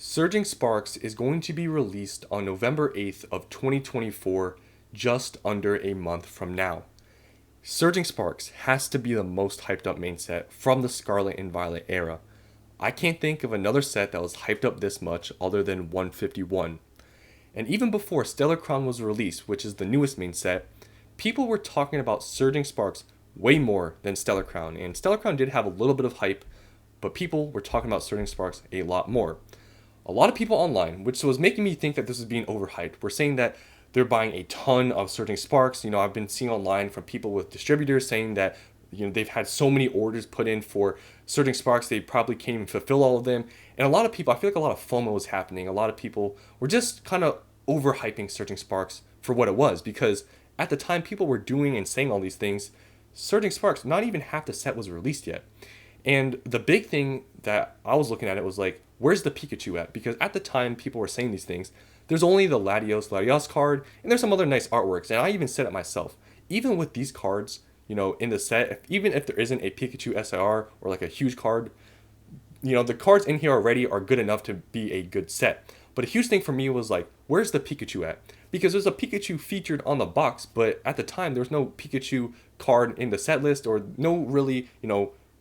Surging Sparks is going to be released on November 8th of 2024, just under a month from now. Surging Sparks has to be the most hyped up main set from the Scarlet and Violet era. I can't think of another set that was hyped up this much other than 151. And even before Stellar Crown was released, which is the newest main set, people were talking about Surging Sparks way more than Stellar Crown. And Stellar Crown did have a little bit of hype, but people were talking about Surging Sparks a lot more. A lot of people online, which was making me think that this is being overhyped, were saying that they're buying a ton of Surging Sparks. I've been seeing online from people with distributors saying that they've had so many orders put in for Surging Sparks they probably can't even fulfill all of them. And a lot of people, I feel like a lot of FOMO was happening. A lot of people were just kind of overhyping Surging Sparks for what it was, because at the time people were doing and saying all these things, Surging Sparks, not even half the set was released yet. And the big thing that I was looking at it was like, where's the Pikachu at? Because at the time people were saying these things, there's only the Latios card, and there's some other nice artworks. And I even said it myself. Even with these cards, in the set, even if there isn't a Pikachu SIR or like a huge card, the cards in here already are good enough to be a good set. But a huge thing for me was like, where's the Pikachu at? Because there's a Pikachu featured on the box, but at the time there was no Pikachu card in the set list, or no really,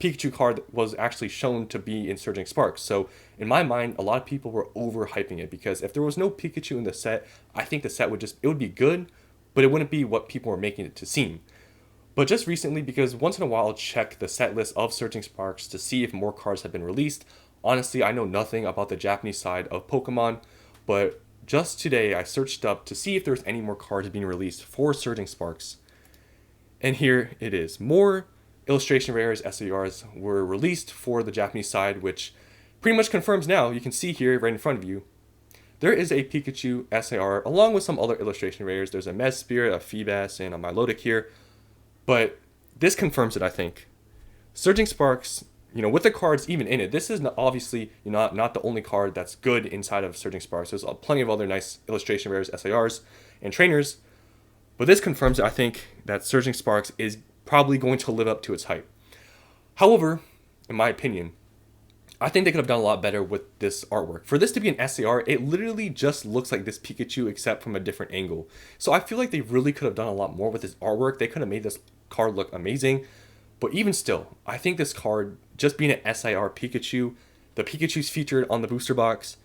Pikachu card that was actually shown to be in Surging Sparks. So in my mind, a lot of people were overhyping it, because if there was no Pikachu in the set, I think the set it would be good, but it wouldn't be what people were making it to seem. But just recently, because once in a while I'll check the set list of Surging Sparks to see if more cards have been released. Honestly, I know nothing about the Japanese side of Pokemon, but just today I searched up to see if there's any more cards being released for Surging Sparks. And here it is. More illustration rares, SARs, were released for the Japanese side, which pretty much confirms now, you can see here right in front of you, there is a Pikachu SAR along with some other illustration rares. There's a Mesprit, a Feebas, and a Milotic here. But this confirms it, I think. Surging Sparks, with the cards even in it, this is obviously not the only card that's good inside of Surging Sparks. There's plenty of other nice illustration rares, SARs, and trainers. But this confirms it, I think, that Surging Sparks is probably going to live up to its hype. However, in my opinion, I think they could have done a lot better with this artwork. For this to be an SAR, it literally just looks like this Pikachu except from a different angle. So I feel like they really could have done a lot more with this artwork. They could have made this card look amazing. But even still, I think this card, just being an SIR Pikachu, the Pikachu's featured on the booster box,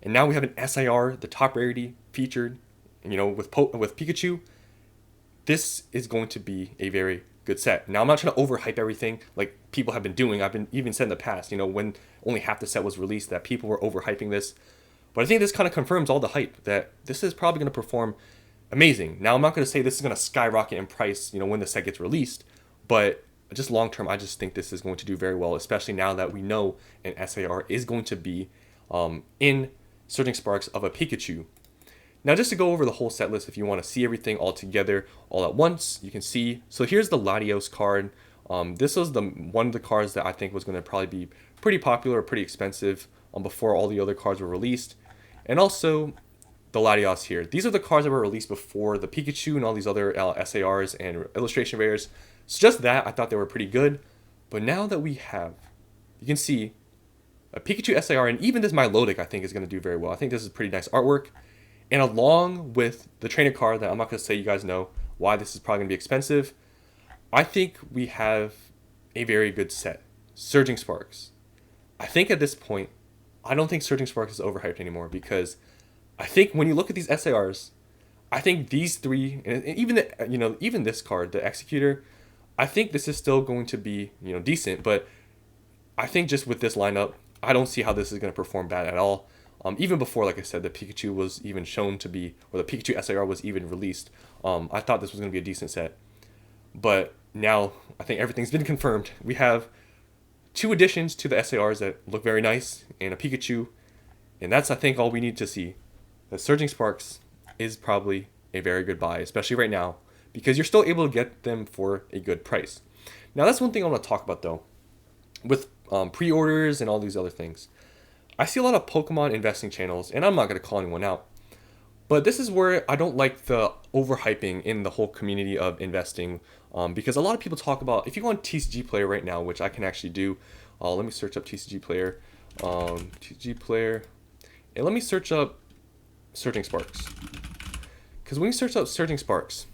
and now we have an SIR, the top rarity, featured, with Pikachu, this is going to be a very good set. Now, I'm not trying to overhype everything like people have been doing. I've been even said in the past, when only half the set was released, that people were overhyping this. But I think this kind of confirms all the hype that this is probably going to perform amazing. Now, I'm not going to say this is going to skyrocket in price, when the set gets released, but just long term, I just think this is going to do very well, especially now that we know an SAR is going to be in Surging Sparks of a Pikachu. Now, just to go over the whole set list, if you want to see everything all together, all at once, you can see. So here's the Latios card. This was one of the cards that I think was going to probably be pretty popular or pretty expensive before all the other cards were released. And also the Latios here. These are the cards that were released before the Pikachu and all these other SARs and illustration rares. So just that, I thought they were pretty good. But now that we have, you can see a Pikachu SAR, and even this Milotic I think is going to do very well. I think this is pretty nice artwork. And along with the trainer card that I'm not going to say, you guys know why this is probably going to be expensive, I think we have a very good set. Surging Sparks. I think at this point, I don't think Surging Sparks is overhyped anymore, because I think when you look at these SARs, I think these three, and even this card, the Executor, I think this is still going to be decent. But I think just with this lineup, I don't see how this is going to perform bad at all. Even before, like I said, the Pikachu was even shown to be, or the Pikachu SAR was even released, I thought this was going to be a decent set. But now, I think everything's been confirmed. We have 2 additions to the SARs that look very nice, and a Pikachu, and that's, I think, all we need to see. The Surging Sparks is probably a very good buy, especially right now, because you're still able to get them for a good price. Now, that's one thing I want to talk about, though, with pre-orders and all these other things. I see a lot of Pokemon investing channels, and I'm not going to call anyone out, but this is where I don't like the overhyping in the whole community of investing, because a lot of people talk about, if you go on TCG Player right now, which I can actually do, let me search up TCG Player, TCG Player, And let me search up Surging Sparks. Because when you search up Surging Sparks,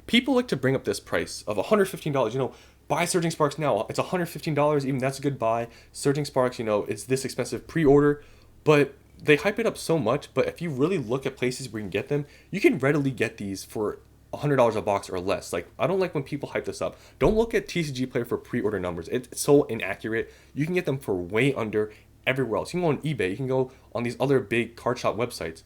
people like to bring up this price of $115. Buy Surging Sparks now. It's $115. Even that's a good buy. Surging Sparks, it's this expensive pre-order. But they hype it up so much. But if you really look at places where you can get them, you can readily get these for $100 a box or less. Like, I don't like when people hype this up. Don't look at TCG Player for pre-order numbers. It's so inaccurate. You can get them for way under everywhere else. You can go on eBay. You can go on these other big card shop websites.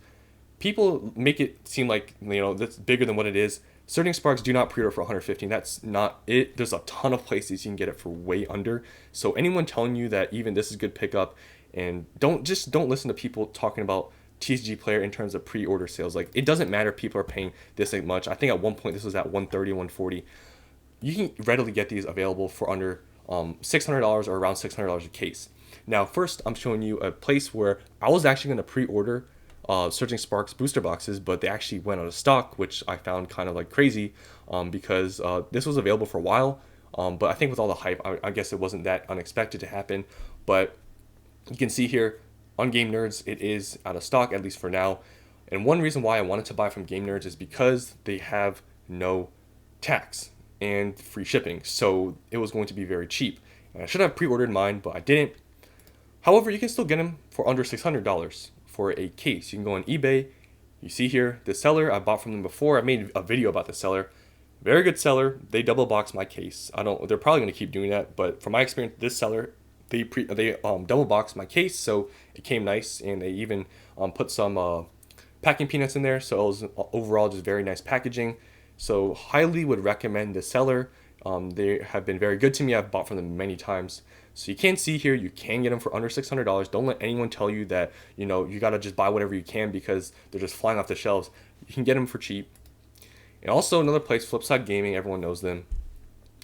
People make it seem like, that's bigger than what it is. Surging Sparks do not pre-order for $115. That's not it. There's a ton of places you can get it for way under. So anyone telling you that even this is good pickup, and don't listen to people talking about TCG Player in terms of pre-order sales. Like, it doesn't matter if people are paying this much. I think at one point this was at $130, $140. You can readily get these available for under $600 or around $600 a case. Now, first, I'm showing you a place where I was actually going to pre-order Surging Sparks booster boxes, but they actually went out of stock, which I found kind of like crazy because this was available for a while. But I think with all the hype, I guess it wasn't that unexpected to happen. But you can see here on Game Nerds, it is out of stock, at least for now. And one reason why I wanted to buy from Game Nerds is because they have no tax and free shipping. So it was going to be very cheap. And I should have pre-ordered mine, but I didn't. However, you can still get them for under $600 for a case. You can go on eBay. You see here, the seller, I bought from them before. I made a video about the seller. Very good seller. They double box my case. They're probably going to keep doing that, but from my experience, this seller, they double boxed my case, so it came nice, and they even put some packing peanuts in there, so it was overall just very nice packaging. So highly would recommend the seller. They have been very good to me. I've bought from them many times. So you can see here, you can get them for under $600. Don't let anyone tell you that, you got to just buy whatever you can because they're just flying off the shelves. You can get them for cheap. And also another place, Flipside Gaming, everyone knows them.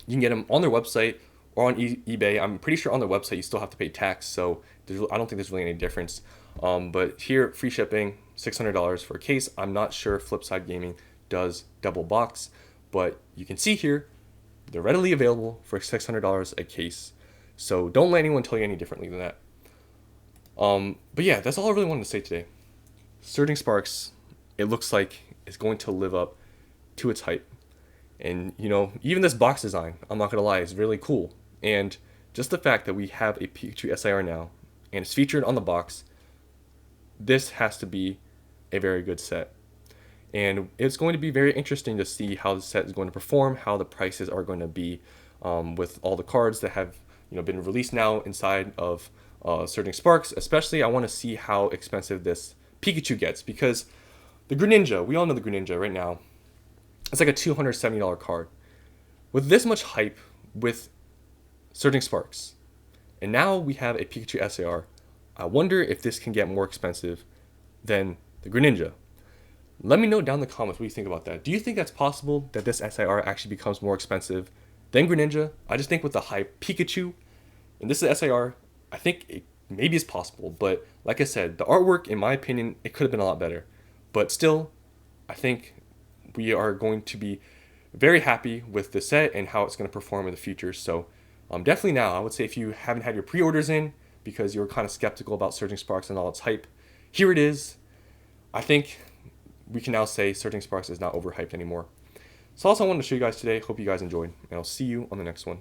You can get them on their website or on eBay. I'm pretty sure on their website you still have to pay tax, so I don't think there's really any difference. But here, free shipping, $600 for a case. I'm not sure if Flipside Gaming does double box, but you can see here, they're readily available for $600 a case. So don't let anyone tell you any differently than that. But yeah, that's all I really wanted to say today. Surging Sparks, it looks like it's going to live up to its hype. And, even this box design, I'm not going to lie, is really cool. And just the fact that we have a Pikachu SIR now, and it's featured on the box, this has to be a very good set. And it's going to be very interesting to see how the set is going to perform, how the prices are going to be with all the cards that have been released now inside of Surging Sparks. Especially, I want to see how expensive this Pikachu gets, because the Greninja, we all know the Greninja right now, it's like a $270 card. With this much hype with Surging Sparks, and now we have a Pikachu SAR, I wonder if this can get more expensive than the Greninja. Let me know down in the comments what you think about that. Do you think that's possible, that this SIR actually becomes more expensive than Greninja? I just think with the hype Pikachu, and this is SIR, I think it maybe is possible. But like I said, the artwork, in my opinion, it could have been a lot better. But still, I think we are going to be very happy with the set and how it's going to perform in the future. So definitely now, I would say if you haven't had your pre-orders in because you were kind of skeptical about Surging Sparks and all its hype, here it is. I think we can now say Surging Sparks is not overhyped anymore. So also I wanted to show you guys today. Hope you guys enjoyed, and I'll see you on the next one.